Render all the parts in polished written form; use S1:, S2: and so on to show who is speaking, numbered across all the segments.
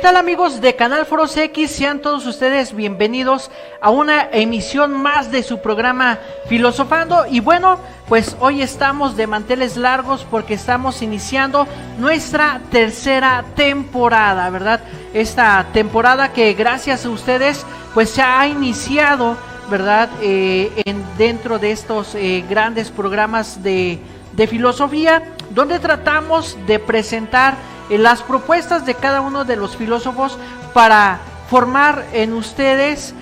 S1: tal, amigos de Canal Foros X? Sean todos ustedes bienvenidos a una emisión más de su programa Filosofando. Y bueno, pues hoy estamos de manteles largos porque estamos iniciando nuestra tercera temporada, ¿verdad? Esta temporada que gracias a ustedes pues se ha iniciado, ¿verdad? Dentro de estos grandes programas de filosofía, donde tratamos de presentar las propuestas de cada uno de los filósofos para formar en ustedes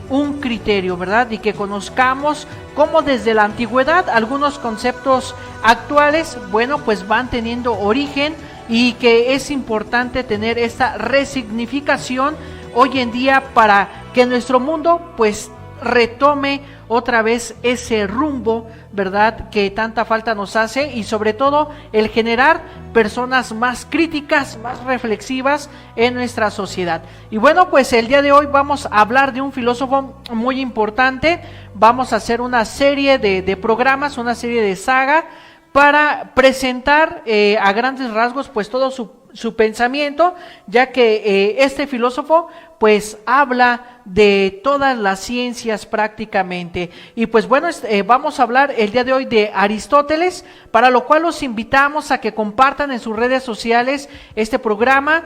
S1: un criterio, ¿verdad? Y que conozcamos cómo desde la antigüedad algunos conceptos actuales, bueno, pues van teniendo origen, y que es importante tener esta resignificación hoy en día para que nuestro mundo pues retome otra vez ese rumbo, ¿verdad?, que tanta falta nos hace, y sobre todo el generar personas más críticas, más reflexivas en nuestra sociedad. Y bueno, pues el día de hoy vamos a hablar de un filósofo muy importante. Vamos a hacer una serie de programas, una serie de saga, para presentar a grandes rasgos pues todo su pensamiento, ya que este filósofo pues habla de todas las ciencias prácticamente. Y pues bueno, vamos a hablar el día de hoy de Aristóteles, para lo cual los invitamos a que compartan en sus redes sociales este programa,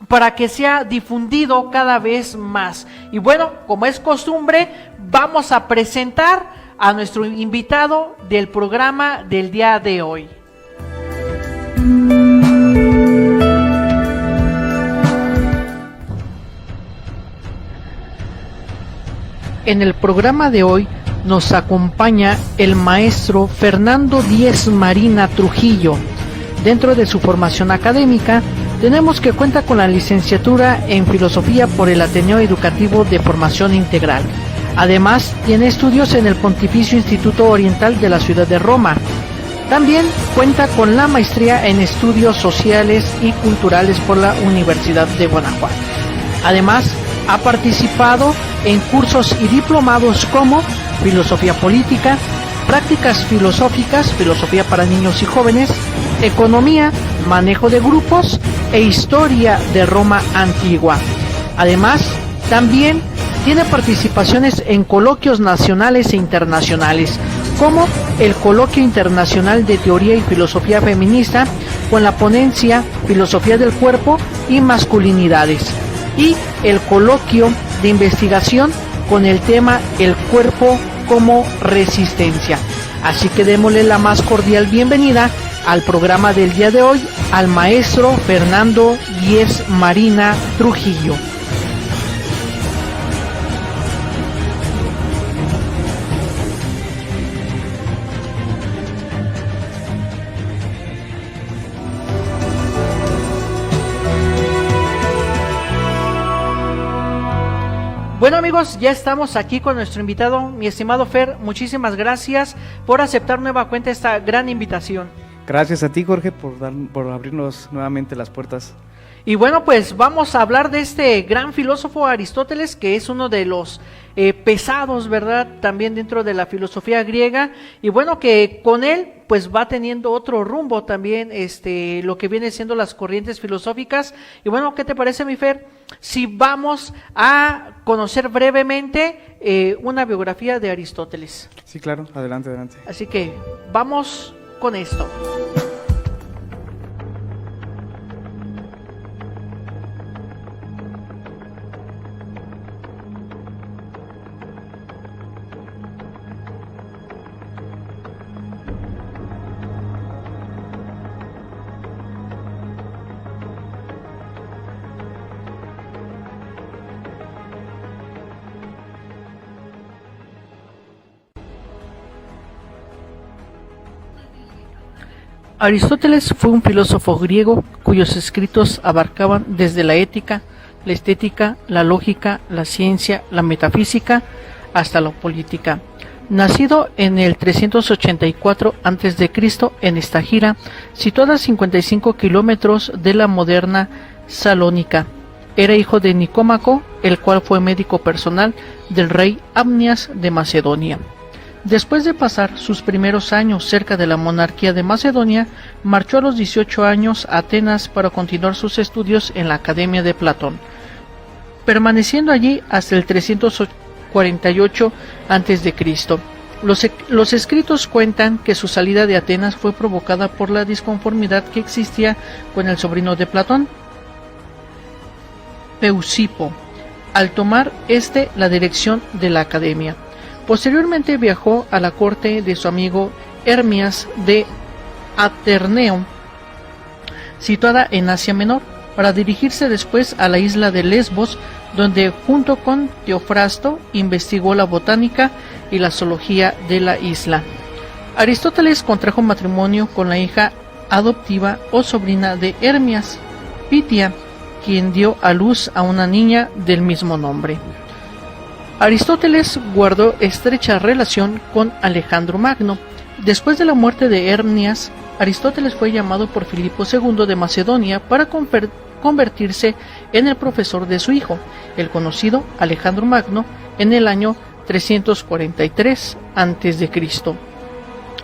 S1: para que sea difundido cada vez más. Y bueno, como es costumbre, vamos a presentar a nuestro invitado del programa del día de hoy. En el programa de hoy nos acompaña el maestro Fernando Díez Marina Trujillo. Dentro de su formación académica, tenemos que cuenta con la licenciatura en Filosofía por el Ateneo Educativo de Formación Integral. Además, tiene estudios en el Pontificio Instituto Oriental de la ciudad de Roma. También cuenta con la maestría en Estudios Sociales y Culturales por la Universidad de Guanajuato. Además, ha participado en cursos y diplomados como Filosofía Política, Prácticas Filosóficas, Filosofía para Niños y Jóvenes, Economía, Manejo de Grupos e Historia de Roma Antigua. Además, también tiene participaciones en coloquios nacionales e internacionales, como el Coloquio Internacional de Teoría y Filosofía Feminista con la ponencia Filosofía del Cuerpo y Masculinidades, y el Coloquio de Investigación con el tema El Cuerpo como Resistencia. Así que démosle la más cordial bienvenida al programa del día de hoy al maestro Fernando Díez Marina Trujillo. Bueno, amigos, ya estamos aquí con nuestro invitado, mi estimado Fer. Muchísimas gracias por aceptar nueva cuenta esta gran invitación.
S2: Gracias a ti, Jorge, por abrirnos nuevamente las puertas.
S1: Y bueno, pues vamos a hablar de este gran filósofo Aristóteles, que es uno de los pesados, ¿verdad?, también dentro de la filosofía griega. Y bueno, que con él pues va teniendo otro rumbo también, lo que viene siendo las corrientes filosóficas. Y bueno, ¿qué te parece, mi Fer, si vamos a conocer brevemente una biografía de Aristóteles?
S2: Sí, claro, adelante.
S1: Así que vamos con esto. Aristóteles fue un filósofo griego cuyos escritos abarcaban desde la ética, la estética, la lógica, la ciencia, la metafísica, hasta la política. Nacido en el 384 a.C. en Estagira, situada a 55 kilómetros de la moderna Salónica, era hijo de Nicómaco, el cual fue médico personal del rey Amnias de Macedonia. Después de pasar sus primeros años cerca de la monarquía de Macedonia, marchó a los 18 años a Atenas para continuar sus estudios en la Academia de Platón, permaneciendo allí hasta el 348 a.C. Los escritos cuentan que su salida de Atenas fue provocada por la disconformidad que existía con el sobrino de Platón, Peusipo, al tomar la dirección de la academia. Posteriormente viajó a la corte de su amigo Hermias de Aterneo, situada en Asia Menor, para dirigirse después a la isla de Lesbos, donde junto con Teofrasto investigó la botánica y la zoología de la isla. Aristóteles contrajo matrimonio con la hija adoptiva o sobrina de Hermias, Pitia, quien dio a luz a una niña del mismo nombre. Aristóteles guardó estrecha relación con Alejandro Magno. Después de la muerte de Hermias, Aristóteles fue llamado por Filipo II de Macedonia para convertirse en el profesor de su hijo, el conocido Alejandro Magno, en el año 343 a.C.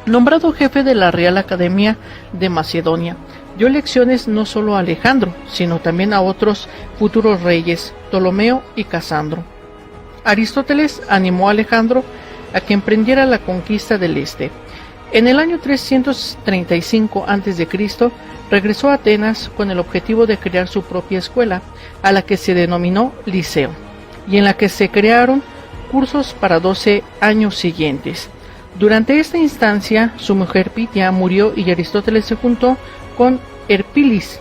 S1: Nombrado jefe de la Real Academia de Macedonia, dio lecciones no solo a Alejandro, sino también a otros futuros reyes, Ptolomeo y Casandro. Aristóteles animó a Alejandro a que emprendiera la conquista del este. En el año 335 a.C. regresó a Atenas con el objetivo de crear su propia escuela, a la que se denominó Liceo, y en la que se crearon cursos para 12 años siguientes. Durante esta instancia, su mujer Pitia murió y Aristóteles se juntó con Erpilis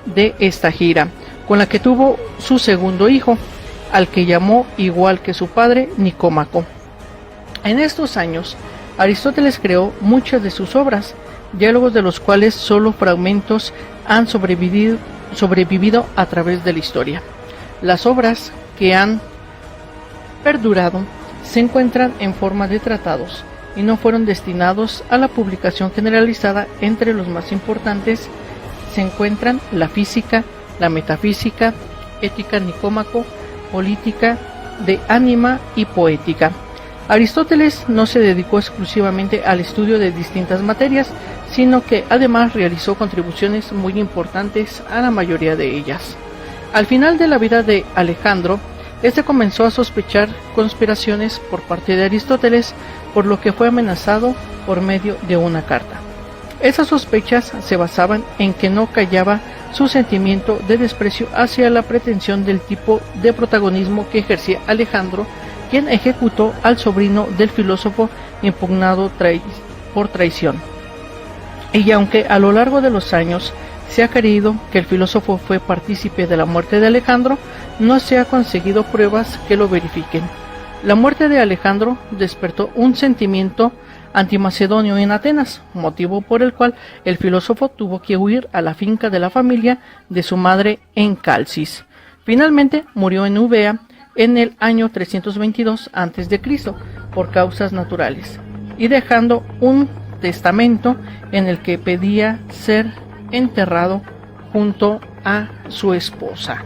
S1: de Estagira, con la que tuvo su segundo hijo, al que llamó igual que su padre Nicómaco. En estos años, Aristóteles creó muchas de sus obras, diálogos de los cuales solo fragmentos han sobrevivido a través de la historia. Las obras que han perdurado se encuentran en forma de tratados y no fueron destinados a la publicación generalizada. Entre los más importantes se encuentran la física, la metafísica, ética Nicómaco, política, de ánima y poética. Aristóteles no se dedicó exclusivamente al estudio de distintas materias, sino que además realizó contribuciones muy importantes a la mayoría de ellas. Al final de la vida de Alejandro, este comenzó a sospechar conspiraciones por parte de Aristóteles, por lo que fue amenazado por medio de una carta. Esas sospechas se basaban en que no callaba su sentimiento de desprecio hacia la pretensión del tipo de protagonismo que ejercía Alejandro, quien ejecutó al sobrino del filósofo impugnado por traición. Y aunque a lo largo de los años se ha creído que el filósofo fue partícipe de la muerte de Alejandro, no se ha conseguido pruebas que lo verifiquen. La muerte de Alejandro despertó un sentimiento antimacedonio en Atenas, motivo por el cual el filósofo tuvo que huir a la finca de la familia de su madre en Calcis. Finalmente murió en Eubea en el año 322 a.C. por causas naturales, y dejando un testamento en el que pedía ser enterrado junto a su esposa.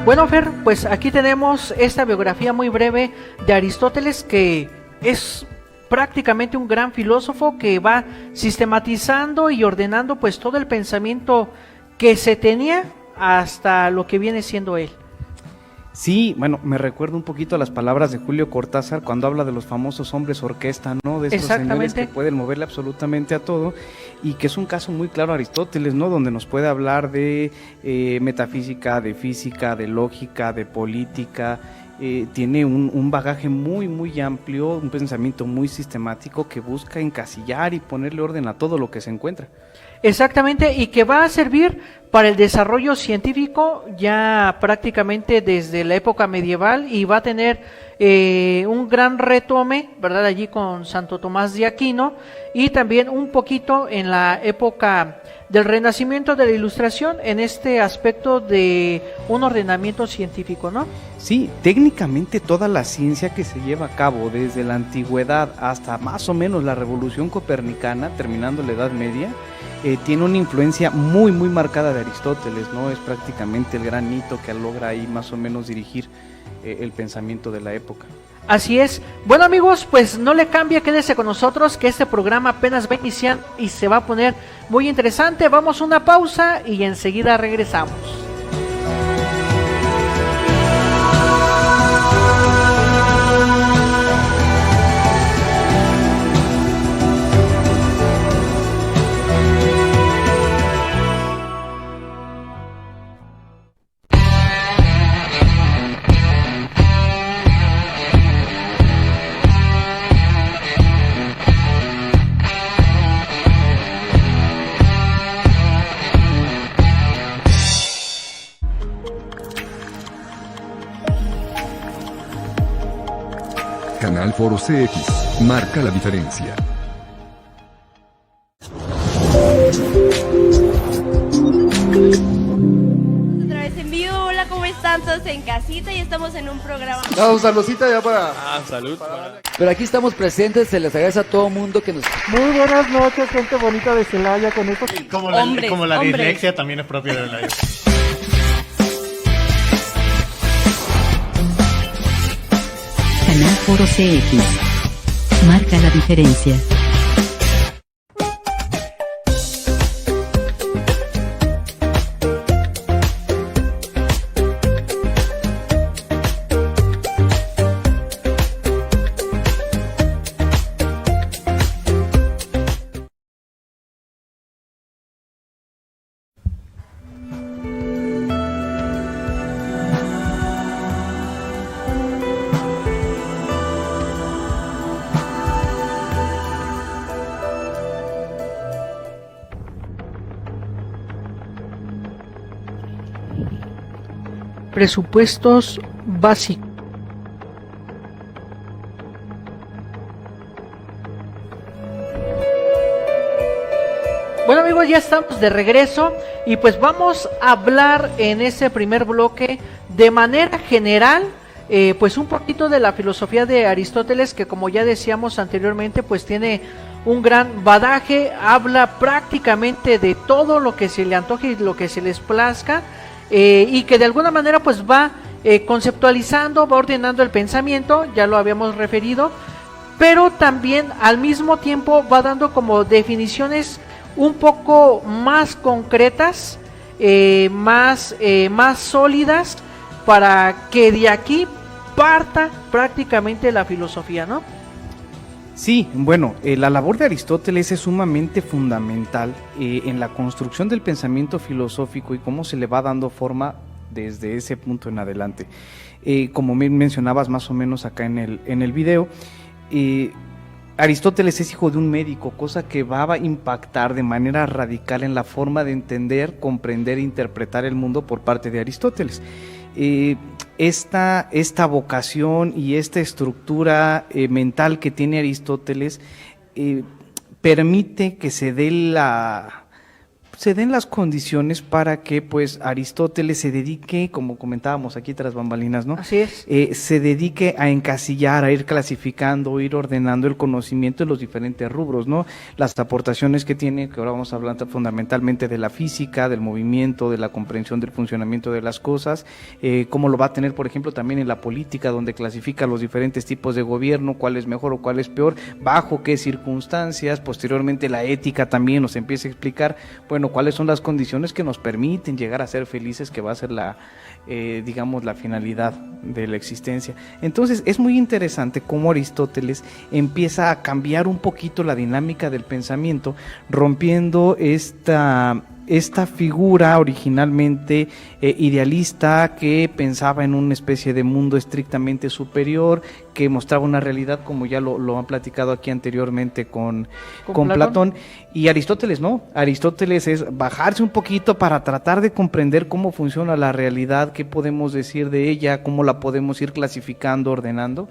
S1: Bueno, Fer, pues aquí tenemos esta biografía muy breve de Aristóteles, que es prácticamente un gran filósofo que va sistematizando y ordenando pues todo el pensamiento que se tenía hasta lo que viene siendo él.
S2: Sí, bueno, me recuerda un poquito a las palabras de Julio Cortázar cuando habla de los famosos hombres orquesta, ¿no? De estos señores que pueden moverle absolutamente a todo, y que es un caso muy claro Aristóteles, ¿no? Donde nos puede hablar de metafísica, de física, de lógica, de política. Tiene un bagaje muy, muy amplio, un pensamiento muy sistemático que busca encasillar y ponerle orden a todo lo que se encuentra.
S1: Exactamente, y que va a servir para el desarrollo científico ya prácticamente desde la época medieval, y va a tener un gran retome, ¿verdad? Allí con Santo Tomás de Aquino, y también un poquito en la época del Renacimiento, de la Ilustración, en este aspecto de un ordenamiento científico, ¿no?
S2: Sí, técnicamente toda la ciencia que se lleva a cabo desde la antigüedad hasta más o menos la Revolución Copernicana, terminando la Edad Media, tiene una influencia muy muy marcada de Aristóteles, ¿no? Es prácticamente el gran hito que logra ahí más o menos dirigir el pensamiento de la época.
S1: Así es. Bueno, amigos, pues no le cambie, quédese con nosotros, que este programa apenas va a iniciar y se va a poner muy interesante. Vamos a una pausa y enseguida regresamos.
S3: Canal Foro CX marca la diferencia.
S4: Otra vez en vivo, hola, ¿cómo están todos en casita? Y estamos en un programa.
S5: Un saludcita ya para...
S6: salud.
S7: Pero aquí estamos presentes, se les agradece a todo mundo que nos...
S8: Muy buenas noches, gente bonita de Celaya, con esto.
S6: Como la dislexia también es propia de la...
S9: Canal Foro CX marca la diferencia.
S1: Presupuestos básicos. Bueno, amigos, ya estamos de regreso y pues vamos a hablar en ese primer bloque de manera general, pues un poquito de la filosofía de Aristóteles, que como ya decíamos anteriormente, pues tiene un gran badaje, habla prácticamente de todo lo que se le antoje y lo que se les plazca. Y que de alguna manera pues va conceptualizando, va ordenando el pensamiento, ya lo habíamos referido, pero también al mismo tiempo va dando como definiciones un poco más concretas, más sólidas, para que de aquí parta prácticamente la filosofía, ¿no?
S2: Sí, bueno, la labor de Aristóteles es sumamente fundamental en la construcción del pensamiento filosófico y cómo se le va dando forma desde ese punto en adelante. Como mencionabas más o menos acá en el video, Aristóteles es hijo de un médico, cosa que va a impactar de manera radical en la forma de entender, comprender e interpretar el mundo por parte de Aristóteles. Esta vocación y esta estructura mental que tiene Aristóteles permite que se den las condiciones para que pues Aristóteles se dedique, como comentábamos aquí tras bambalinas, ¿no?
S1: Así es.
S2: Se dedique a encasillar, a ir clasificando, ir ordenando el conocimiento de los diferentes rubros, ¿no? Las aportaciones que tiene, que ahora vamos a hablar fundamentalmente de la física, del movimiento, de la comprensión del funcionamiento de las cosas, cómo lo va a tener, por ejemplo, también en la política, donde clasifica los diferentes tipos de gobierno, cuál es mejor o cuál es peor, bajo qué circunstancias. Posteriormente la ética también nos empieza a explicar, bueno, cuáles son las condiciones que nos permiten llegar a ser felices, que va a ser la finalidad de la existencia. Entonces es muy interesante cómo Aristóteles empieza a cambiar un poquito la dinámica del pensamiento, rompiendo esta esta figura originalmente idealista que pensaba en una especie de mundo estrictamente superior, que mostraba una realidad como ya lo han platicado aquí anteriormente con Platón. Y Aristóteles no, Aristóteles es bajarse un poquito para tratar de comprender cómo funciona la realidad, qué podemos decir de ella, cómo la podemos ir clasificando, ordenando,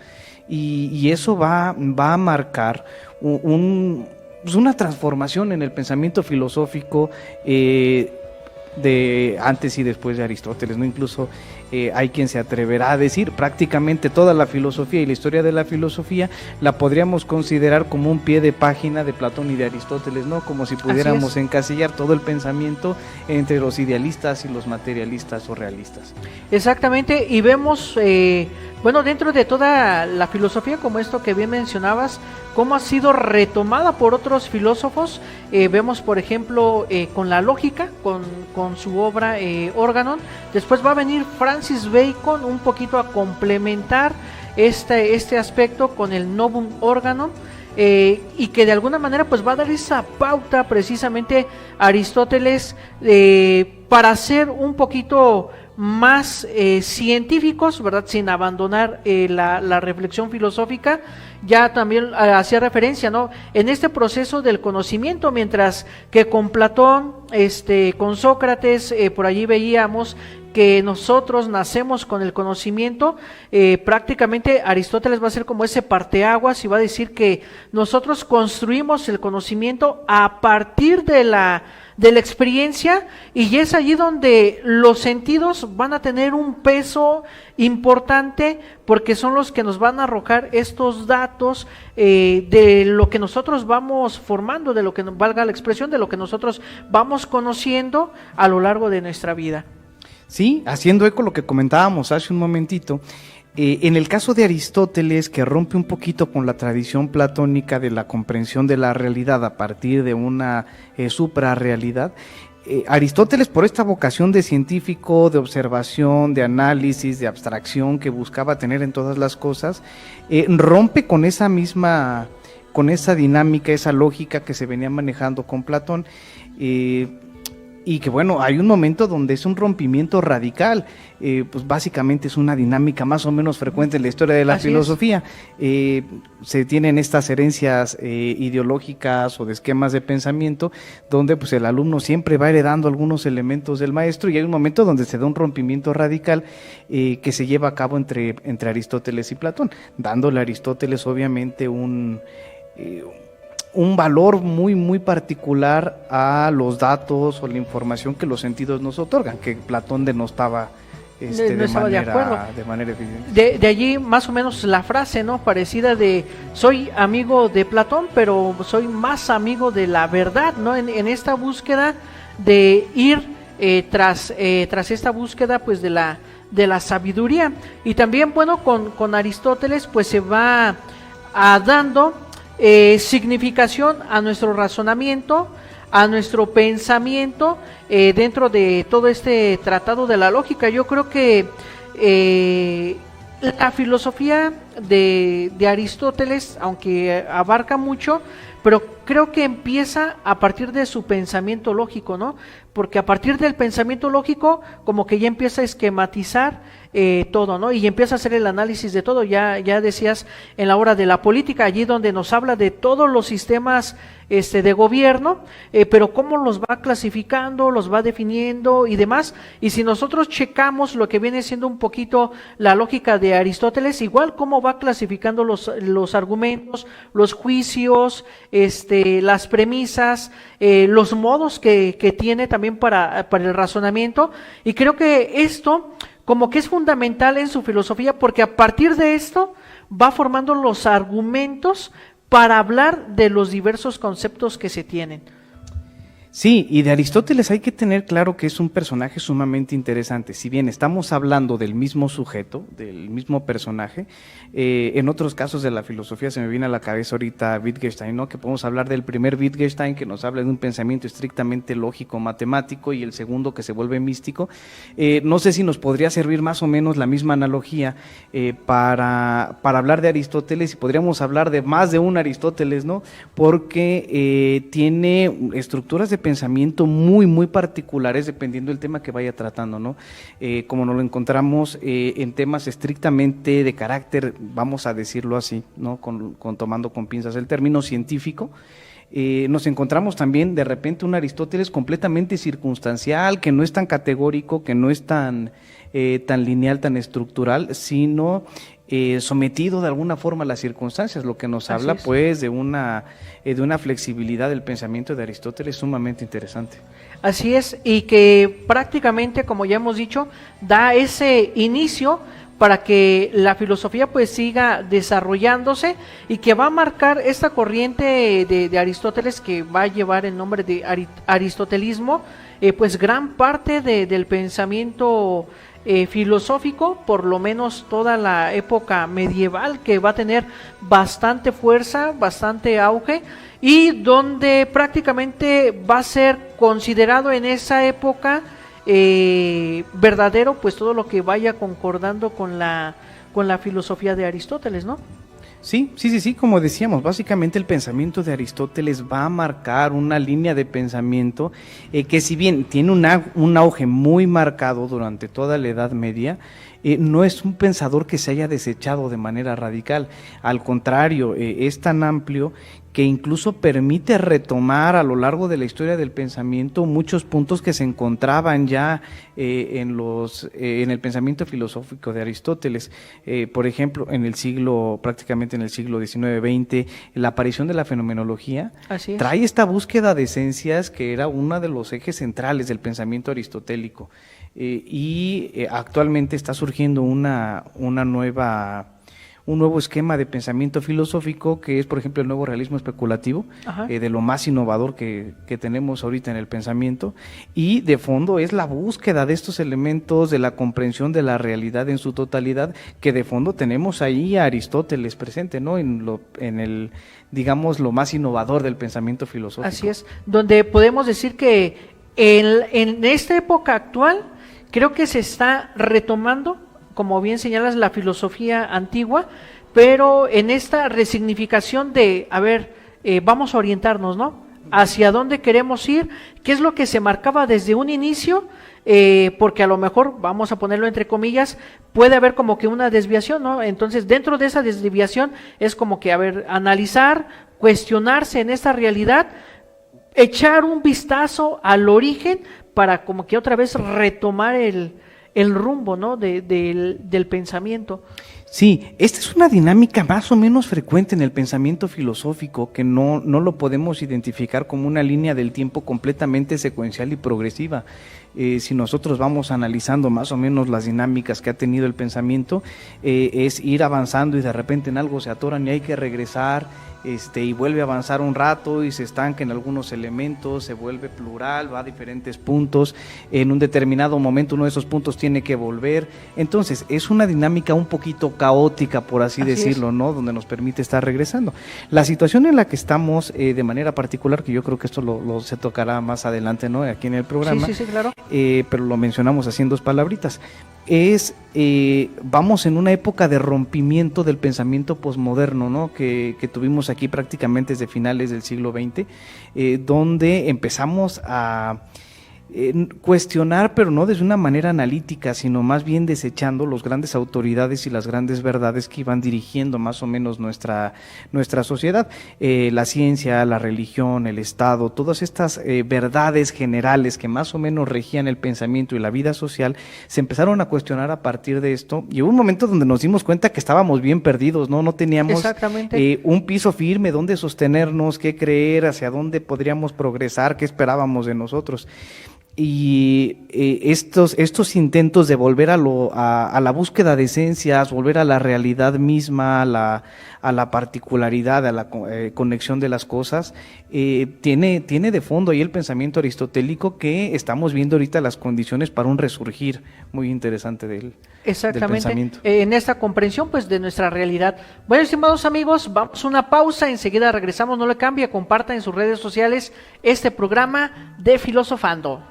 S2: y eso va a marcar una transformación en el pensamiento filosófico de antes y después de Aristóteles, ¿no? Incluso hay quien se atreverá a decir prácticamente toda la filosofía y la historia de la filosofía la podríamos considerar como un pie de página de Platón y de Aristóteles, ¿no? Como si pudiéramos encasillar todo el pensamiento entre los idealistas y los materialistas o realistas.
S1: Exactamente, y vemos, bueno, dentro de toda la filosofía, como esto que bien mencionabas, cómo ha sido retomada por otros filósofos. Vemos, por ejemplo, con la lógica, con su obra Organon. Después va a venir Francis Bacon un poquito a complementar este aspecto con el Novum Organon, y que de alguna manera pues va a dar esa pauta precisamente a Aristóteles para ser un poquito más científicos, ¿verdad? Sin abandonar la reflexión filosófica. Ya también hacía referencia, ¿no? En este proceso del conocimiento, mientras que con Platón, con Sócrates, por allí veíamos que nosotros nacemos con el conocimiento, prácticamente Aristóteles va a ser como ese parteaguas y va a decir que nosotros construimos el conocimiento a partir de la experiencia, y es allí donde los sentidos van a tener un peso importante, porque son los que nos van a arrojar estos datos de lo que nosotros vamos formando, de lo que valga la expresión, de lo que nosotros vamos conociendo a lo largo de nuestra vida.
S2: Sí, haciendo eco lo que comentábamos hace un momentito, en el caso de Aristóteles, que rompe un poquito con la tradición platónica de la comprensión de la realidad a partir de una suprarrealidad, Aristóteles, por esta vocación de científico, de observación, de análisis, de abstracción que buscaba tener en todas las cosas, rompe con esa dinámica, esa lógica que se venía manejando con Platón, y que bueno, hay un momento donde es un rompimiento radical, pues básicamente es una dinámica más o menos frecuente en la historia de la filosofía. Se tienen estas herencias ideológicas o de esquemas de pensamiento, donde pues el alumno siempre va heredando algunos elementos del maestro, y hay un momento donde se da un rompimiento radical que se lleva a cabo entre Aristóteles y Platón, dándole a Aristóteles obviamente un valor muy muy particular a los datos o la información que los sentidos nos otorgan, que Platón denostaba de manera evidente.
S1: De allí más o menos la frase, ¿no? Parecida de soy amigo de Platón, pero soy más amigo de la verdad, ¿no? En esta búsqueda de ir tras esta búsqueda pues de la sabiduría. Y también, bueno, con Aristóteles pues se va dando significación a nuestro razonamiento, a nuestro pensamiento dentro de todo este tratado de la lógica. Yo creo que la filosofía de Aristóteles, aunque abarca mucho, pero creo que empieza a partir de su pensamiento lógico, ¿no? Porque a partir del pensamiento lógico como que ya empieza a esquematizar todo, ¿no? Y empieza a hacer el análisis de todo. Ya decías en la hora de la política, allí donde nos habla de todos los sistemas de gobierno, pero cómo los va clasificando, los va definiendo y demás. Y si nosotros checamos lo que viene siendo un poquito la lógica de Aristóteles, igual cómo va clasificando los argumentos, los juicios, las premisas, los modos que tiene también para el razonamiento. Y creo que esto como que es fundamental en su filosofía, porque a partir de esto va formando los argumentos para hablar de los diversos conceptos que se tienen.
S2: Sí, y de Aristóteles hay que tener claro que es un personaje sumamente interesante. Si bien estamos hablando del mismo sujeto, del mismo personaje, en otros casos de la filosofía se me viene a la cabeza ahorita Wittgenstein, ¿no? Que podemos hablar del primer Wittgenstein, que nos habla de un pensamiento estrictamente lógico, matemático, y el segundo que se vuelve místico. No sé si nos podría servir más o menos la misma analogía para hablar de Aristóteles, y podríamos hablar de más de un Aristóteles, ¿no? Porque tiene estructuras de pensamiento muy, muy particulares dependiendo del tema que vaya tratando, ¿no? Como nos lo encontramos en temas estrictamente de carácter, vamos a decirlo así, ¿no? Tomando con pinzas el término científico. Nos encontramos también de repente un Aristóteles completamente circunstancial, que no es tan categórico, que no es tan lineal, tan estructural, sino sometido de alguna forma a las circunstancias, lo que nos habla pues de una flexibilidad del pensamiento de Aristóteles sumamente interesante.
S1: Así es, y que prácticamente, como ya hemos dicho, da ese inicio para que la filosofía pues siga desarrollándose y que va a marcar esta corriente de Aristóteles que va a llevar el nombre de aristotelismo, pues gran parte del pensamiento filosófico, por lo menos toda la época medieval, que va a tener bastante fuerza, bastante auge, y donde prácticamente va a ser considerado en esa época verdadero, pues todo lo que vaya concordando con la filosofía de Aristóteles, ¿no?
S2: Sí, como decíamos, básicamente el pensamiento de Aristóteles va a marcar una línea de pensamiento que si bien tiene un auge muy marcado durante toda la Edad Media, no es un pensador que se haya desechado de manera radical, al contrario, es tan amplio que incluso permite retomar a lo largo de la historia del pensamiento muchos puntos que se encontraban ya en el pensamiento filosófico de Aristóteles. Por ejemplo, prácticamente en el siglo XIX-XX, la aparición de la fenomenología trae esta búsqueda de esencias que era uno de los ejes centrales del pensamiento aristotélico. Actualmente está surgiendo un nuevo esquema de pensamiento filosófico que es, por ejemplo, el nuevo realismo especulativo, de lo más innovador que tenemos ahorita en el pensamiento, y de fondo es la búsqueda de estos elementos de la comprensión de la realidad en su totalidad, que de fondo tenemos ahí a Aristóteles presente, ¿no? En el digamos, lo más innovador del pensamiento filosófico.
S1: Así es, donde podemos decir que en esta época actual creo que se está retomando, como bien señalas, la filosofía antigua, pero en esta resignificación de, vamos a orientarnos, ¿no? Hacia dónde queremos ir, qué es lo que se marcaba desde un inicio, porque a lo mejor, vamos a ponerlo entre comillas, puede haber como que una desviación, ¿no? Entonces, dentro de esa desviación es como que, analizar, cuestionarse en esta realidad, echar un vistazo al origen para como que otra vez retomar el rumbo, ¿no? del pensamiento.
S2: Sí, esta es una dinámica más o menos frecuente en el pensamiento filosófico, que no lo podemos identificar como una línea del tiempo completamente secuencial y progresiva. Si nosotros vamos analizando más o menos las dinámicas que ha tenido el pensamiento, es ir avanzando y de repente en algo se atoran y hay que regresar, y vuelve a avanzar un rato y se estanca en algunos elementos, se vuelve plural, va a diferentes puntos, en un determinado momento uno de esos puntos tiene que volver. Entonces es una dinámica un poquito caótica, por así decirlo, ¿no? Donde nos permite estar regresando. La situación en la que estamos de manera particular, que yo creo que esto se tocará más adelante, ¿no? Aquí en el programa,
S1: sí, claro.
S2: Pero lo mencionamos así en dos palabritas, vamos en una época de rompimiento del pensamiento posmoderno, ¿no? que tuvimos aquí prácticamente desde finales del siglo XX, donde empezamos a cuestionar, pero no desde una manera analítica, sino más bien desechando las grandes autoridades y las grandes verdades que iban dirigiendo más o menos nuestra sociedad, la ciencia, la religión, el Estado, todas estas verdades generales que más o menos regían el pensamiento y la vida social, se empezaron a cuestionar a partir de esto, y hubo un momento donde nos dimos cuenta que estábamos bien perdidos, no teníamos un piso firme donde sostenernos, qué creer, hacia dónde podríamos progresar, qué esperábamos de nosotros. Y estos intentos de volver a la búsqueda de esencias, volver a la realidad misma, a la particularidad, a la conexión de las cosas, tiene de fondo ahí el pensamiento aristotélico, que estamos viendo ahorita las condiciones para un resurgir muy interesante del pensamiento.
S1: En esta comprensión pues de nuestra realidad. Bueno, estimados amigos, vamos a una pausa, enseguida regresamos, no le cambie, comparta en sus redes sociales este programa de Filosofando.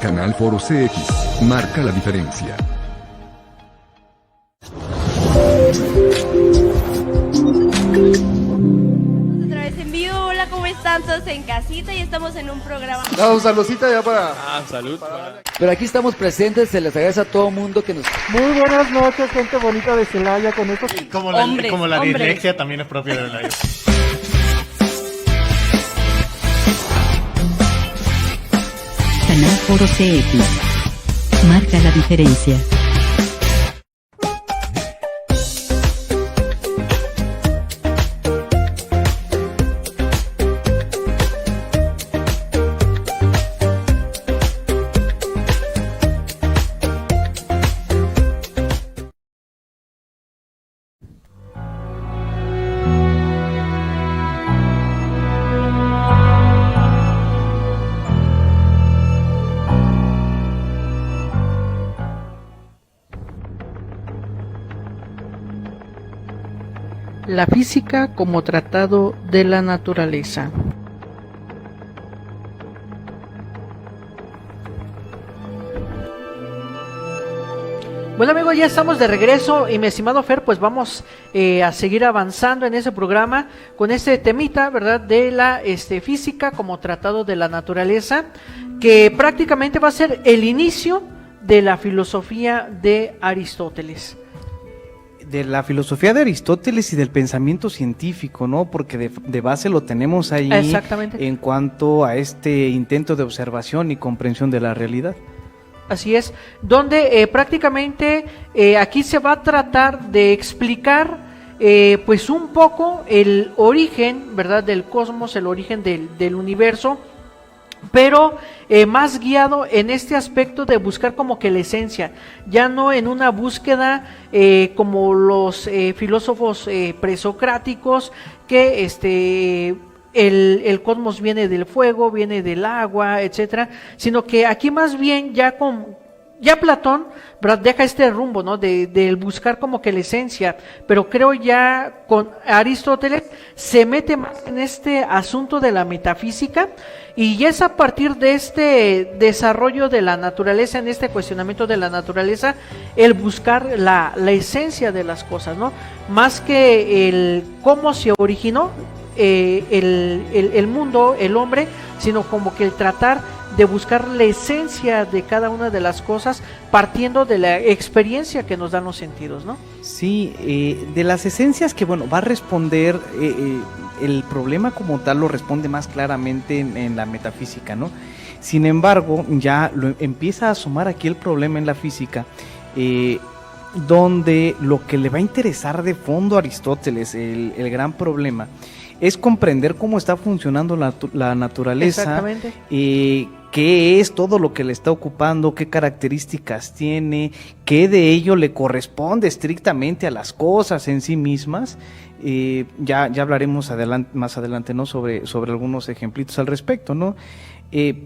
S3: Canal Foro CX, marca la diferencia.
S4: Otra vez en vivo, hola, ¿cómo están todos en casita? Y estamos en un programa.
S5: Un saludcita ya para...
S6: salud.
S7: Pero aquí estamos presentes, se les agradece a todo mundo que nos...
S8: Muy buenas noches, gente bonita de Celaya, con estos...
S6: Como la dislexia también es propia de la
S9: Canal Foro CX. Marca la diferencia.
S1: La física como tratado de la naturaleza. Bueno amigos, ya estamos de regreso y mi estimado Fer, pues vamos a seguir avanzando en ese programa con este temita, ¿verdad? De la física como tratado de la naturaleza, que prácticamente va a ser el inicio de la filosofía de Aristóteles.
S2: De la filosofía de Aristóteles y del pensamiento científico, ¿no? Porque de base lo tenemos ahí.
S1: Exactamente.
S2: En cuanto a este intento de observación y comprensión de la realidad.
S1: Así es, donde prácticamente aquí se va a tratar de explicar pues un poco el origen, ¿verdad? Del cosmos, el origen del universo, pero más guiado en este aspecto de buscar como que la esencia, ya no en una búsqueda como los filósofos presocráticos que el cosmos viene del fuego, viene del agua, etcétera, sino que aquí más bien ya Platón, ¿verdad? Deja este rumbo, ¿no? De buscar como que la esencia, pero creo ya con Aristóteles se mete más en este asunto de la metafísica, y es a partir de este desarrollo de la naturaleza, en este cuestionamiento de la naturaleza, el buscar la esencia de las cosas, ¿no? Más que el cómo se originó el mundo, el hombre, sino como que el tratar de buscar la esencia de cada una de las cosas partiendo de la experiencia que nos dan los sentidos, ¿no?
S2: Sí, de las esencias que, bueno, va a responder, el problema como tal lo responde más claramente en la metafísica, ¿no? Sin embargo, ya empieza a asomar aquí el problema en la física, donde lo que le va a interesar de fondo a Aristóteles, el gran problema, es comprender cómo está funcionando la naturaleza, qué es todo lo que le está ocupando, qué características tiene, qué de ello le corresponde estrictamente a las cosas en sí mismas. Ya hablaremos más adelante, ¿no? sobre algunos ejemplitos al respecto, ¿no?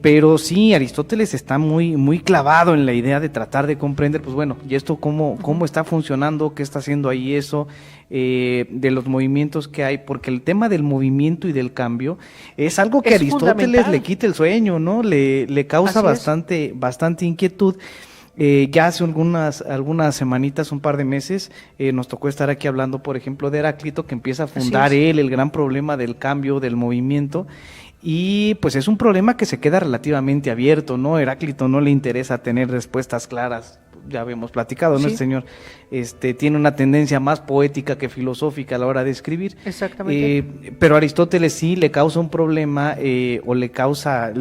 S2: Pero sí, Aristóteles está muy clavado en la idea de tratar de comprender, pues bueno, y esto cómo está funcionando, qué está haciendo ahí eso, de los movimientos que hay, porque el tema del movimiento y del cambio es algo que a Aristóteles le quita el sueño, ¿no? Le causa bastante inquietud. Ya hace algunas semanitas, un par de meses, nos tocó estar aquí hablando, por ejemplo, de Heráclito, que empieza a fundar el gran problema del cambio, del movimiento. Y pues es un problema que se queda relativamente abierto, ¿no? Heráclito no le interesa tener respuestas claras, ya habíamos platicado, ¿no? El señor tiene una tendencia más poética que filosófica a la hora de escribir.
S1: Exactamente.
S2: Pero a Aristóteles sí le causa un problema, o le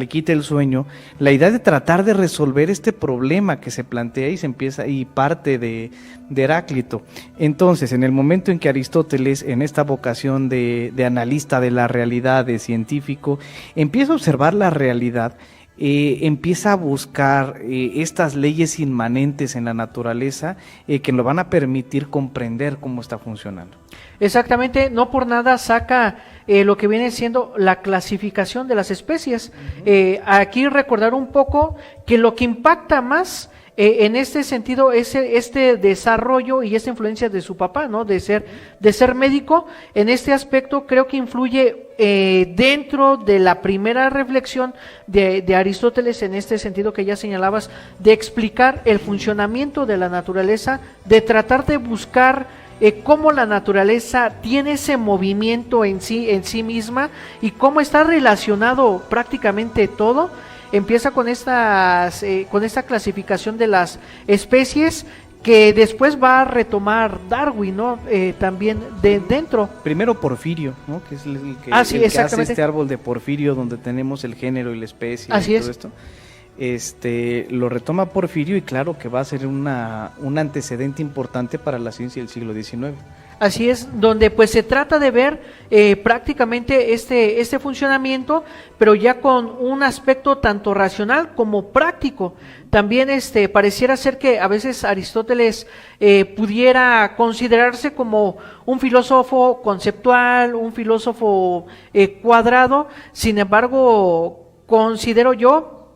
S2: quita el sueño, la idea de tratar de resolver este problema que se plantea y parte de Heráclito. Entonces, en el momento en que Aristóteles, en esta vocación de analista de la realidad, de científico, empieza a observar la realidad, empieza a buscar estas leyes inmanentes en la naturaleza que lo van a permitir comprender cómo está funcionando.
S1: Exactamente, no por nada saca lo que viene siendo la clasificación de las especies. Aquí recordar un poco que lo que impacta más en este sentido, este desarrollo y esta influencia de su papá, ¿no? De ser médico, en este aspecto creo que influye dentro de la primera reflexión de Aristóteles, en este sentido que ya señalabas, de explicar el funcionamiento de la naturaleza, de tratar de buscar cómo la naturaleza tiene ese movimiento en sí misma y cómo está relacionado prácticamente todo. Empieza con esta clasificación de las especies que después va a retomar Darwin, ¿no? También dentro.
S2: Primero Porfirio, ¿no? Que es el que hace este árbol de Porfirio donde tenemos el género y la especie y todo esto. Lo retoma Porfirio y claro que va a ser un antecedente importante para la ciencia del siglo XIX.
S1: Así es, donde pues se trata de ver prácticamente este funcionamiento, pero ya con un aspecto tanto racional como práctico. También pareciera ser que a veces Aristóteles pudiera considerarse como un filósofo conceptual, un filósofo cuadrado. Sin embargo, considero yo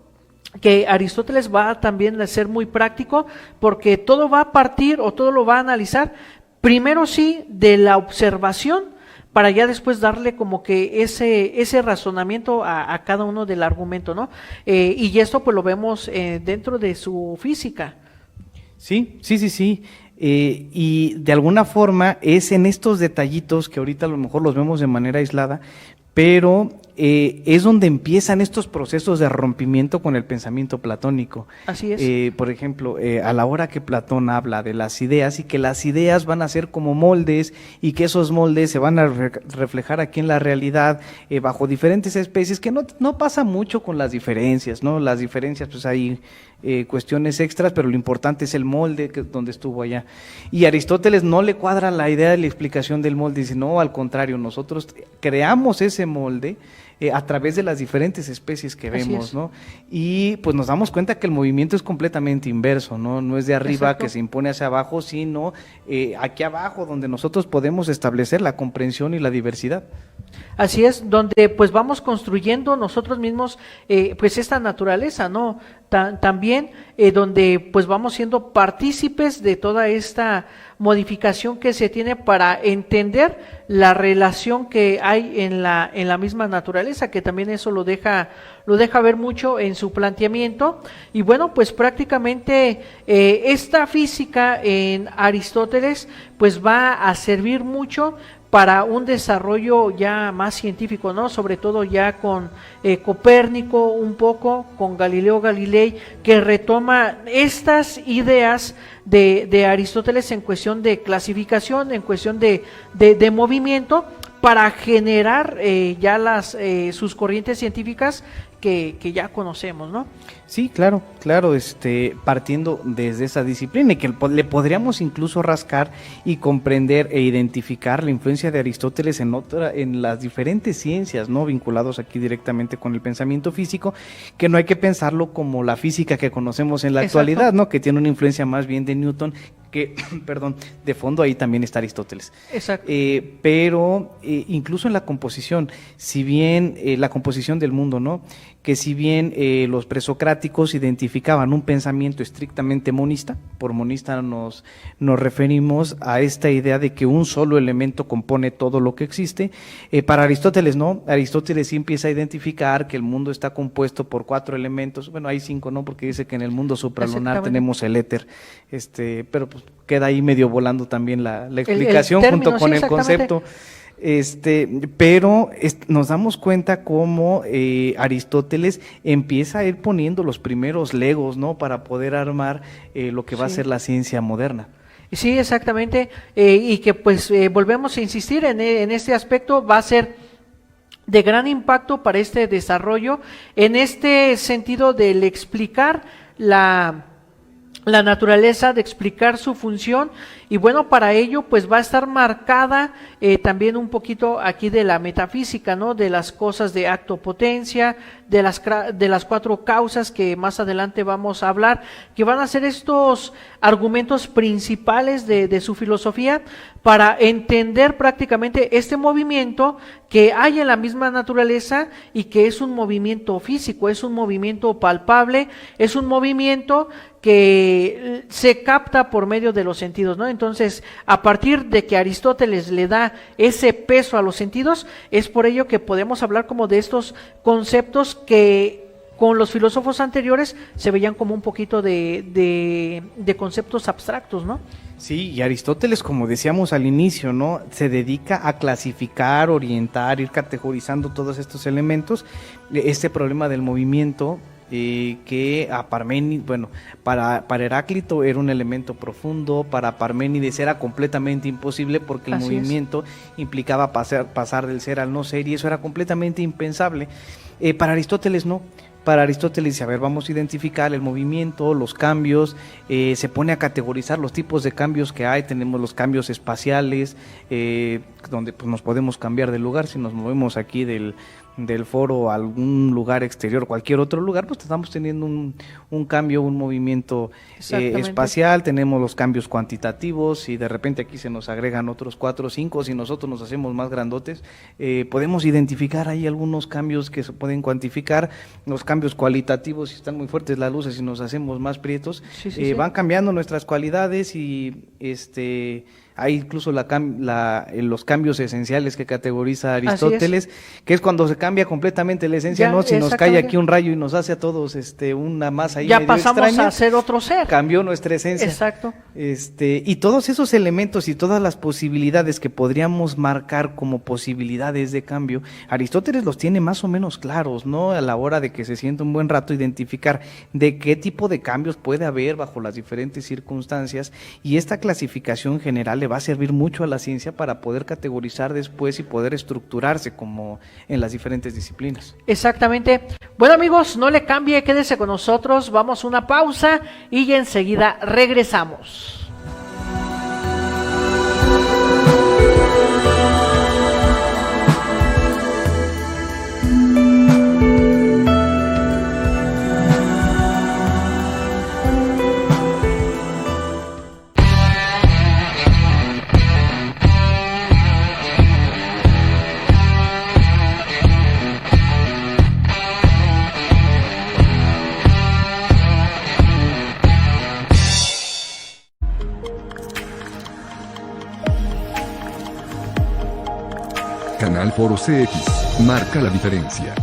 S1: que Aristóteles va también a ser muy práctico, porque todo va a partir o todo lo va a analizar primero sí de la observación, para ya después darle como que ese razonamiento a cada uno del argumento, ¿no? Y esto pues lo vemos dentro de su física.
S2: Sí. Y de alguna forma es en estos detallitos que ahorita a lo mejor los vemos de manera aislada, pero es donde empiezan estos procesos de rompimiento con el pensamiento platónico.
S1: Así es.
S2: Por ejemplo, a la hora que Platón habla de las ideas y que las ideas van a ser como moldes y que esos moldes se van a reflejar aquí en la realidad bajo diferentes especies, que no pasa mucho con las diferencias, ¿no? Las diferencias pues hay cuestiones extras, pero lo importante es el molde donde estuvo allá. Y a Aristóteles no le cuadra la idea de la explicación del molde, dice, no, al contrario, nosotros creamos ese molde a través de las diferentes especies que vemos, ¿no? Y pues nos damos cuenta que el movimiento es completamente inverso, ¿no? No es de arriba. Exacto. Que se impone hacia abajo, sino aquí abajo donde nosotros podemos establecer la comprensión y la diversidad.
S1: Así es, donde pues vamos construyendo nosotros mismos pues esta naturaleza, ¿no? También donde pues vamos siendo partícipes de toda esta modificación que se tiene para entender la relación que hay en la misma naturaleza, que también eso lo deja ver mucho en su planteamiento. Y bueno, pues prácticamente esta física en Aristóteles pues va a servir mucho para un desarrollo ya más científico, ¿no? Sobre todo ya con Copérnico, un poco con Galileo Galilei, que retoma estas ideas de Aristóteles en cuestión de clasificación, en cuestión de movimiento, para generar ya sus corrientes científicas que ya conocemos, ¿no?
S2: Sí, claro, partiendo desde esa disciplina y que le podríamos incluso rascar y comprender e identificar la influencia de Aristóteles en las diferentes ciencias, ¿no? Vinculados aquí directamente con el pensamiento físico, que no hay que pensarlo como la física que conocemos en la actualidad, ¿no? Que tiene una influencia más bien de Newton, que, de fondo ahí también está Aristóteles.
S1: Exacto.
S2: Pero incluso en la composición, si bien la composición del mundo, ¿no? Que si bien los presocráticos identificaban un pensamiento estrictamente monista, por monista nos referimos a esta idea de que un solo elemento compone todo lo que existe, para Aristóteles no, Aristóteles sí empieza a identificar que el mundo está compuesto por 4 elementos, bueno hay 5 no, porque dice que en el mundo supralunar tenemos el éter, pero pues queda ahí medio volando también la explicación el término, junto con el concepto. Pero nos damos cuenta cómo Aristóteles empieza a ir poniendo los primeros legos, ¿no? Para poder armar lo que va a ser la ciencia moderna.
S1: Sí, exactamente, y que pues volvemos a insistir en este aspecto, va a ser de gran impacto para este desarrollo, en este sentido del explicar la naturaleza, de explicar su función, y bueno, para ello pues va a estar marcada también un poquito aquí de la metafísica, ¿no? De las cosas de acto-potencia, de las 4 causas que más adelante vamos a hablar, que van a ser estos argumentos principales de su filosofía, para entender prácticamente este movimiento que hay en la misma naturaleza y que es un movimiento físico, es un movimiento palpable, es un movimiento que se capta por medio de los sentidos, ¿no? Entonces, a partir de que Aristóteles le da ese peso a los sentidos, es por ello que podemos hablar como de estos conceptos que con los filósofos anteriores se veían como un poquito de conceptos abstractos, ¿no?
S2: Sí, y Aristóteles, como decíamos al inicio, ¿no? Se dedica a clasificar, orientar, ir categorizando todos estos elementos. Este problema del movimiento, que a Parménides, bueno, para Heráclito era un elemento profundo, para Parménides era completamente imposible porque el movimiento implicaba pasar del ser al no ser, y eso era completamente impensable. Para Aristóteles no. Para Aristóteles, a ver, vamos a identificar el movimiento, los cambios, se pone a categorizar los tipos de cambios que hay. Tenemos los cambios espaciales, donde pues, nos podemos cambiar de lugar. Si nos movemos aquí del foro a algún lugar exterior, cualquier otro lugar, pues estamos teniendo un cambio, un movimiento espacial. Tenemos los cambios cuantitativos, y de repente aquí se nos agregan otros 4 o 5, si nosotros nos hacemos más grandotes, podemos identificar ahí algunos cambios que se pueden cuantificar. Los cambios cualitativos, si están muy fuertes las luces y nos hacemos más prietos, van cambiando nuestras cualidades, y hay incluso los cambios esenciales que categoriza Aristóteles, que es cuando se cambia completamente la esencia, ¿no? Si nos cae aquí un rayo y nos hace a todos una masa ahí medio
S1: pasamos
S2: extraña,
S1: a ser otro ser.
S2: Cambió nuestra esencia.
S1: Exacto.
S2: Y todos esos elementos y todas las posibilidades que podríamos marcar como posibilidades de cambio, Aristóteles los tiene más o menos claros, ¿no? A la hora de que se sienta un buen rato identificar de qué tipo de cambios puede haber bajo las diferentes circunstancias, y esta clasificación general le va a servir mucho a la ciencia para poder categorizar después y poder estructurarse como en las diferentes disciplinas.
S1: Exactamente. Bueno, amigos, no le cambie, quédese con nosotros, vamos a una pausa y enseguida regresamos.
S3: Canal Foro CX marca la diferencia.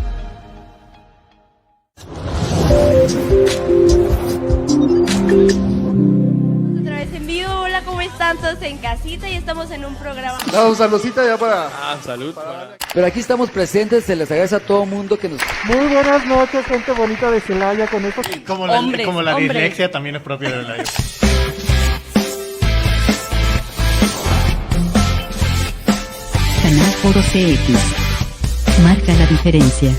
S4: Otra vez en vivo, hola, ¿cómo están todos en casita? Y estamos en un programa.
S8: Un saludcita ya para...
S6: salud.
S7: Pero aquí estamos presentes, se les agradece a todo mundo que nos...
S8: Muy buenas noches, gente bonita de Celaya, con estos...
S6: Como la dislexia también es propia de la
S9: Canal Foro CX. Marca la diferencia.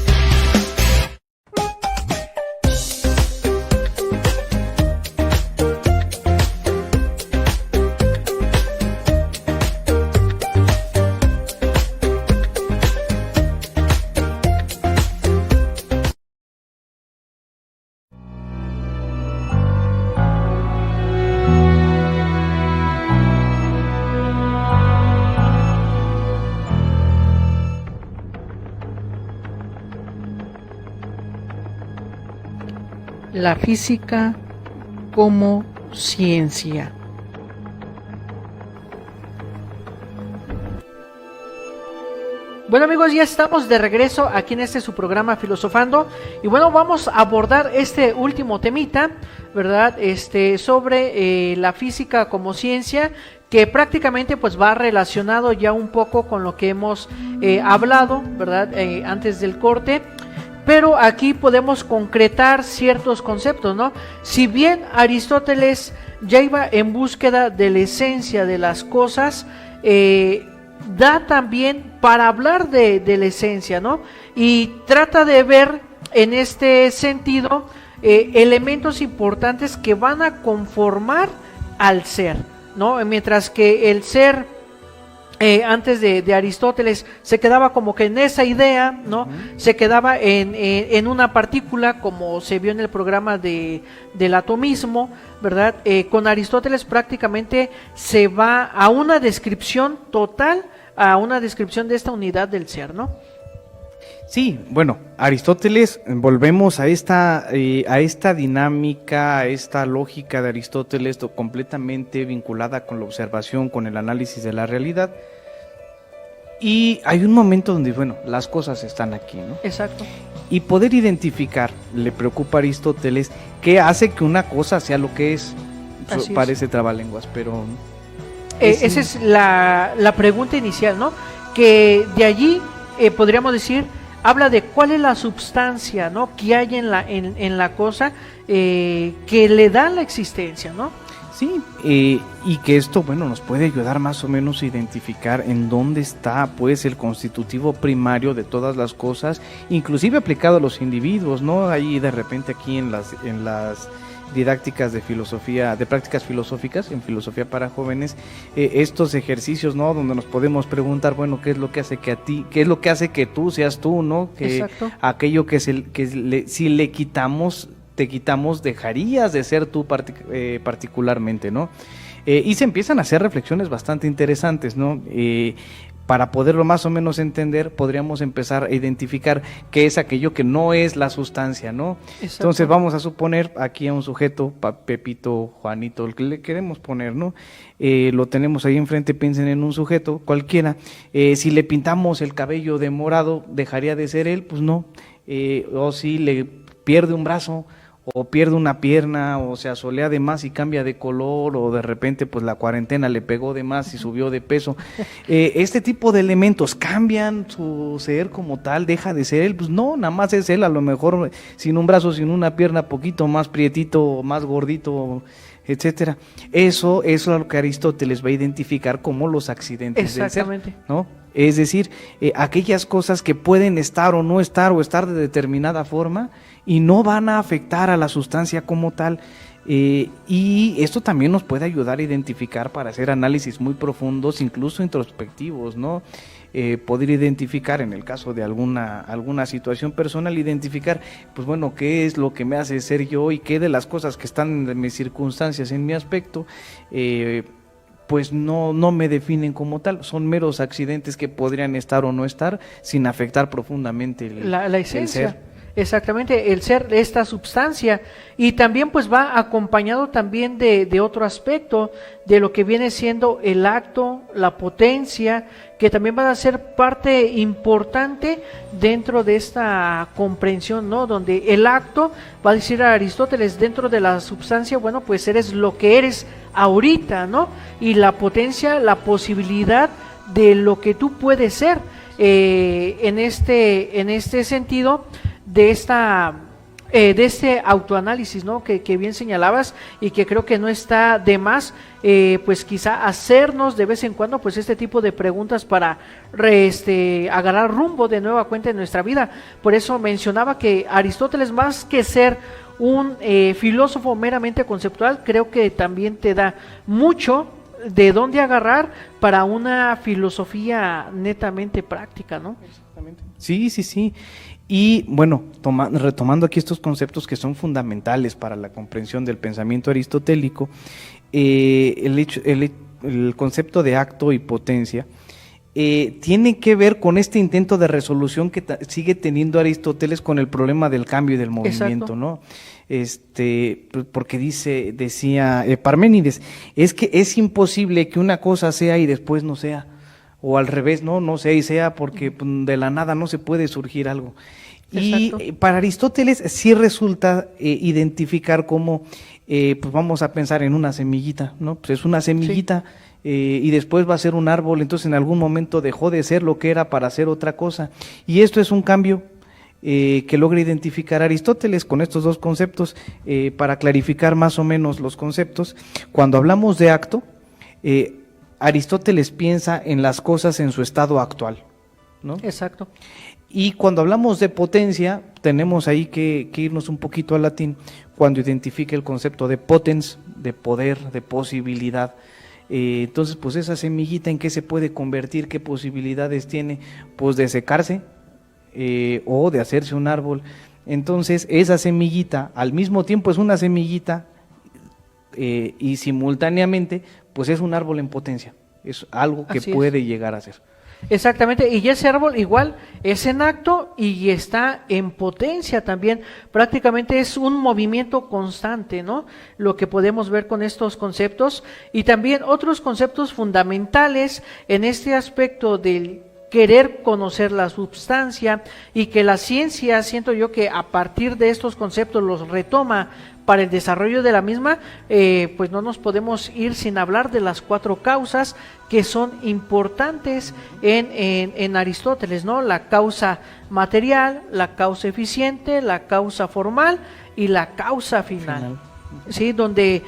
S1: La física como ciencia. Bueno, amigos, ya estamos de regreso aquí en su programa Filosofando, y bueno, vamos a abordar este último temita, ¿verdad? Sobre la física como ciencia, que prácticamente pues va relacionado ya un poco con lo que hemos hablado, ¿verdad? Antes del corte. Pero aquí podemos concretar ciertos conceptos, ¿no? Si bien Aristóteles ya iba en búsqueda de la esencia de las cosas, da también para hablar de la esencia, ¿no? Y trata de ver en este sentido elementos importantes que van a conformar al ser, ¿no? Mientras que el ser antes de Aristóteles, se quedaba como que en esa idea, ¿no? Se quedaba en una partícula, como se vio en el programa del atomismo, ¿verdad? Con Aristóteles prácticamente se va a una descripción total, a una descripción de esta unidad del ser, ¿no?
S2: Sí, bueno, Aristóteles, volvemos a esta dinámica, a esta lógica de Aristóteles completamente vinculada con la observación, con el análisis de la realidad. Y hay un momento donde, bueno, las cosas están aquí, ¿no?
S1: Exacto.
S2: Y poder identificar, le preocupa a Aristóteles, qué hace que una cosa sea lo que es. Parece trabalenguas, pero...
S1: esa es la pregunta inicial, ¿no? Que de allí podríamos decir... habla de cuál es la substancia, ¿no? Que hay en la cosa que le da la existencia, ¿no?
S2: Sí, y que esto, bueno, nos puede ayudar más o menos a identificar en dónde está, pues, el constitutivo primario de todas las cosas, inclusive aplicado a los individuos, ¿no? Ahí de repente aquí en las didácticas de filosofía, de prácticas filosóficas, en filosofía para jóvenes, estos ejercicios, ¿no? Donde nos podemos preguntar, bueno, ¿qué es lo que hace que a ti, qué es lo que hace que tú seas tú, ¿no? Que
S1: exacto.
S2: Aquello si le quitamos, te quitamos, dejarías de ser tú particularmente, ¿no? Y se empiezan a hacer reflexiones bastante interesantes, ¿no? Para poderlo más o menos entender, podríamos empezar a identificar qué es aquello que no es la sustancia, ¿no? Exacto. Entonces vamos a suponer aquí a un sujeto, Pepito, Juanito, el que le queremos poner, ¿no? Lo tenemos ahí enfrente, piensen en un sujeto cualquiera. Si le pintamos el cabello de morado, ¿dejaría de ser él? Pues no. O si le pierde un brazo, o pierde una pierna, o se asolea de más y cambia de color, o de repente pues la cuarentena le pegó de más y subió de peso. Este tipo de elementos cambian su ser como tal, deja de ser él, pues no, nada más es él, a lo mejor sin un brazo, sin una pierna, poquito más prietito, más gordito, etcétera. Eso es lo que Aristóteles va a identificar como los accidentes del ser, ¿no? Es decir, aquellas cosas que pueden estar o no estar, o estar de determinada forma, y no van a afectar a la sustancia como tal. Y esto también nos puede ayudar a identificar para hacer análisis muy profundos, incluso introspectivos, ¿no? Poder identificar, en el caso de alguna situación personal, identificar, pues bueno, qué es lo que me hace ser yo y qué de las cosas que están en mis circunstancias, en mi aspecto, pues no me definen como tal, son meros accidentes que podrían estar o no estar sin afectar profundamente
S1: la esencia.
S2: El ser.
S1: Exactamente, el ser, esta substancia, y también pues va acompañado también de otro aspecto, de lo que viene siendo el acto, la potencia, que también van a ser parte importante dentro de esta comprensión, ¿no? Donde el acto, va a decir a Aristóteles, dentro de la substancia, bueno, pues eres lo que eres ahorita, ¿no? Y la potencia, la posibilidad de lo que tú puedes ser, en este sentido, de este autoanálisis, ¿no? Que bien señalabas, y que creo que no está de más, pues quizá hacernos de vez en cuando pues este tipo de preguntas para agarrar rumbo de nueva cuenta en nuestra vida. Por eso mencionaba que Aristóteles, más que ser un filósofo meramente conceptual, creo que también te da mucho de dónde agarrar para una filosofía netamente práctica, ¿no?
S2: Exactamente. Sí. Y bueno, retomando aquí estos conceptos que son fundamentales para la comprensión del pensamiento aristotélico, el concepto de acto y potencia tiene que ver con este intento de resolución que sigue teniendo Aristóteles con el problema del cambio y del movimiento. Exacto. ¿No? Porque decía Parménides, es que es imposible que una cosa sea y después no sea, o al revés, no sea y sea, porque de la nada no se puede surgir algo. Exacto. Y para Aristóteles sí resulta identificar cómo, pues vamos a pensar en una semillita, ¿no? Pues es una semillita, sí. Y después va a ser un árbol, entonces en algún momento dejó de ser lo que era para ser otra cosa. Y esto es un cambio que logra identificar Aristóteles con estos dos conceptos, para clarificar más o menos los conceptos. Cuando hablamos de acto, Aristóteles piensa en las cosas en su estado actual, ¿no?
S1: Exacto.
S2: Y cuando hablamos de potencia, tenemos ahí que irnos un poquito al latín, cuando identifica el concepto de potens, de poder, de posibilidad. Entonces, pues esa semillita, ¿en qué se puede convertir? ¿Qué posibilidades tiene? Pues de secarse o de hacerse un árbol. Entonces, esa semillita, al mismo tiempo es una semillita y simultáneamente, pues es un árbol en potencia. Es algo que puede llegar a ser.
S1: Exactamente, y ese árbol igual es en acto y está en potencia también, prácticamente es un movimiento constante, ¿no? Lo que podemos ver con estos conceptos y también otros conceptos fundamentales en este aspecto del querer conocer la substancia y que la ciencia, siento yo que a partir de estos conceptos los retoma para el desarrollo de la misma, pues no nos podemos ir sin hablar de las 4 causas que son importantes en Aristóteles, ¿no? La causa material, la causa eficiente, la causa formal y la causa final. Sí, donde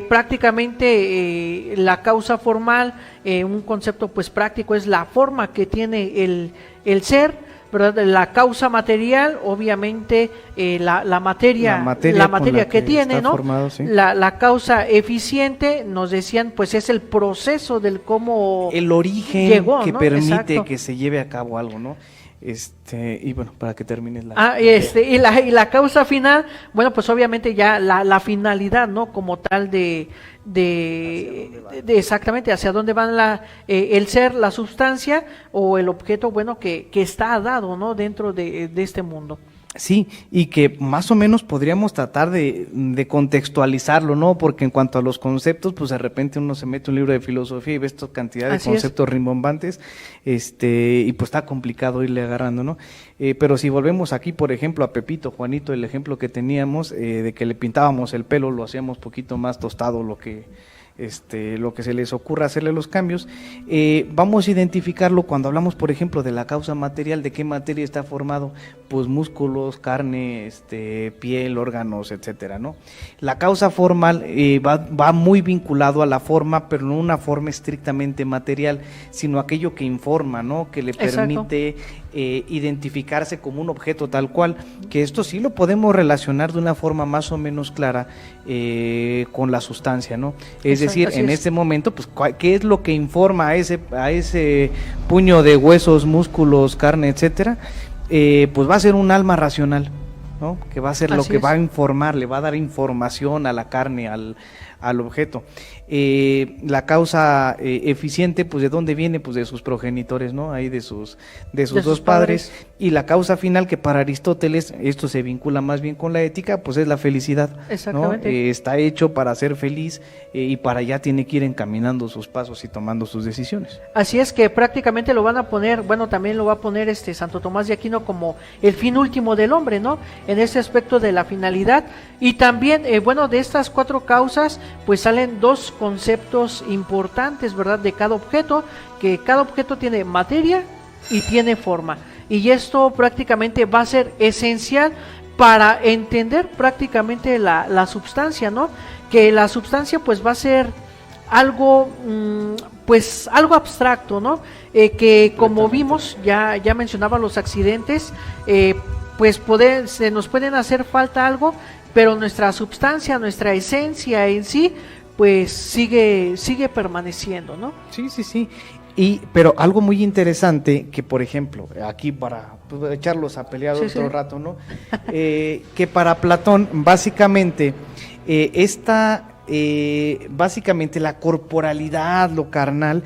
S1: prácticamente la causa formal, un concepto pues práctico, es la forma que tiene el ser, ¿verdad? La causa material, obviamente la materia que tiene, ¿no? Formado, sí. La causa eficiente, nos decían, pues es el proceso del cómo
S2: el origen llegó, que ¿no? Permite Exacto. Que se lleve a cabo algo, ¿no? Y bueno, para que termines la...
S1: y la causa final, bueno, pues obviamente ya la finalidad, ¿no? Como tal de exactamente hacia dónde van el ser, la sustancia o el objeto, bueno, que está dado, ¿no? Dentro de este mundo.
S2: Sí, y que más o menos podríamos tratar de contextualizarlo, ¿no? Porque en cuanto a los conceptos, pues de repente uno se mete un libro de filosofía y ve esta cantidad de conceptos rimbombantes, y pues está complicado irle agarrando, ¿no? Pero si volvemos aquí, por ejemplo, a Pepito, Juanito, el ejemplo que teníamos, de que le pintábamos el pelo, lo hacíamos poquito más tostado, lo que se les ocurra hacerle los cambios, vamos a identificarlo cuando hablamos, por ejemplo, de la causa material. ¿De qué materia está formado? Pues músculos, carne, piel, órganos, etcétera, ¿no? La causa formal va muy vinculado a la forma, pero no una forma estrictamente material, sino aquello que informa, ¿no? Que le permite identificarse como un objeto tal cual, que esto sí lo podemos relacionar de una forma más o menos clara con la sustancia, ¿no? Es decir, en este momento, pues, ¿qué es lo que informa a ese puño de huesos, músculos, carne, etcétera? Pues va a ser un alma racional, ¿no? Que va a ser lo que va a informar, le va a dar información a la carne, al objeto. La causa eficiente, pues ¿de dónde viene? Pues de sus progenitores, ¿no? Ahí de sus dos padres. Y la causa final, que para Aristóteles, esto se vincula más bien con la ética, pues es la felicidad,
S1: exactamente,
S2: ¿no? Está hecho para ser feliz y para allá tiene que ir encaminando sus pasos y tomando sus decisiones.
S1: Así es que prácticamente lo van a poner, bueno, también lo va a poner Santo Tomás de Aquino como el fin último del hombre, ¿no? En ese aspecto de la finalidad. Y también, bueno, de estas 4 causas, pues salen 2 conceptos importantes, ¿verdad? De cada objeto, que cada objeto tiene materia y tiene forma. Y esto prácticamente va a ser esencial para entender prácticamente la substancia, ¿no? Que la substancia pues va a ser algo, pues algo abstracto, ¿no? Que como vimos, ya mencionaba los accidentes, pues se nos pueden hacer falta algo, pero nuestra substancia, nuestra esencia en sí, pues sigue permaneciendo, ¿no?
S2: Sí. Pero algo muy interesante, que por ejemplo, aquí para echarlos a pelear otro rato, ¿no? Que para Platón, básicamente, básicamente la corporalidad, lo carnal,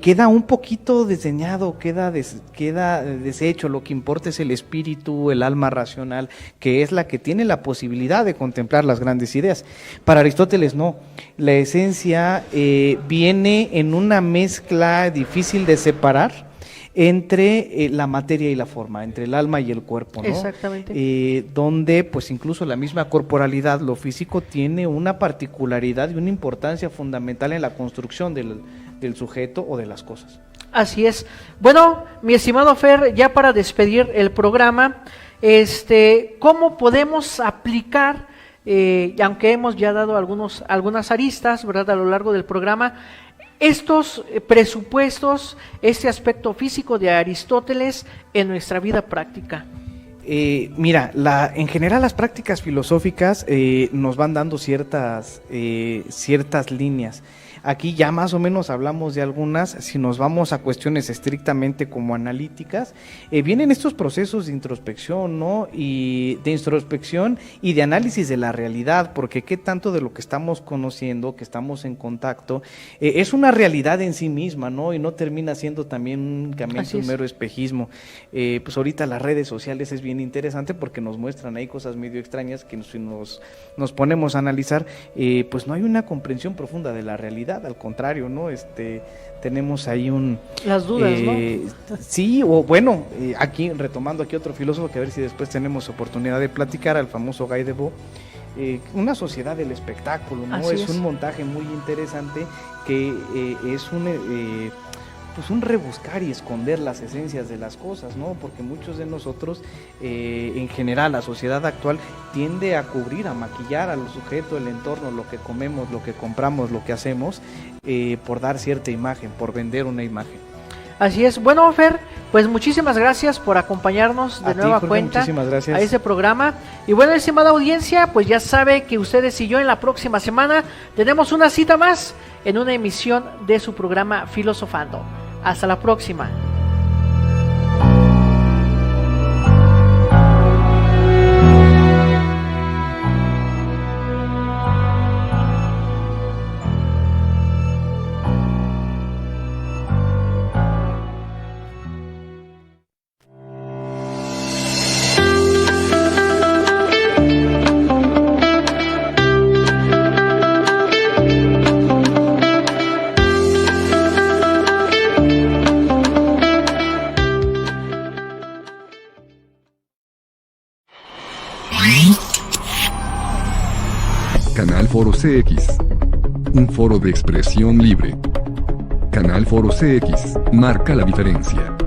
S2: queda un poquito desdeñado, queda deshecho. Lo que importa es el espíritu, el alma racional, que es la que tiene la posibilidad de contemplar las grandes ideas. Para Aristóteles no, la esencia viene en una mezcla difícil de separar entre la materia y la forma, entre el alma y el cuerpo, ¿no?
S1: Exactamente.
S2: Donde pues incluso la misma corporalidad, lo físico, tiene una particularidad y una importancia fundamental en la construcción del sujeto o de las cosas.
S1: Así es. Bueno, mi estimado Fer, ya para despedir el programa, ¿cómo podemos aplicar, aunque hemos ya dado algunas aristas, ¿verdad?, a lo largo del programa, estos presupuestos, este aspecto físico de Aristóteles en nuestra vida práctica?
S2: Mira, en general las prácticas filosóficas nos van dando ciertas líneas. Aquí ya más o menos hablamos de algunas. Si nos vamos a cuestiones estrictamente como analíticas, vienen estos procesos de introspección, ¿no? Y de introspección y de análisis de la realidad, porque qué tanto de lo que estamos conociendo, que estamos en contacto, es una realidad en sí misma, ¿no? Y no termina siendo también únicamente un mero espejismo. Pues ahorita las redes sociales es bien interesante porque nos muestran ahí cosas medio extrañas que si nos ponemos a analizar, pues no hay una comprensión profunda de la realidad, al contrario, ¿no? Tenemos ahí
S1: las dudas, ¿no?
S2: Sí, o bueno, aquí retomando aquí otro filósofo, que a ver si después tenemos oportunidad de platicar, al famoso Guy Debord, una sociedad del espectáculo, ¿no? Es un montaje muy interesante que es un rebuscar y esconder las esencias de las cosas, ¿no? Porque muchos de nosotros, en general, la sociedad actual tiende a cubrir, a maquillar al sujeto, el entorno, lo que comemos, lo que compramos, lo que hacemos, por dar cierta imagen, por vender una imagen.
S1: Así es. Bueno, Fer, pues muchísimas gracias por acompañarnos de nueva cuenta a este programa. Y bueno, estimada audiencia, pues ya sabe que ustedes y yo en la próxima semana tenemos una cita más en una emisión de su programa Filosofando. Hasta la próxima.
S3: Canal Foro CX, un foro de expresión libre. Canal Foro CX, marca la diferencia.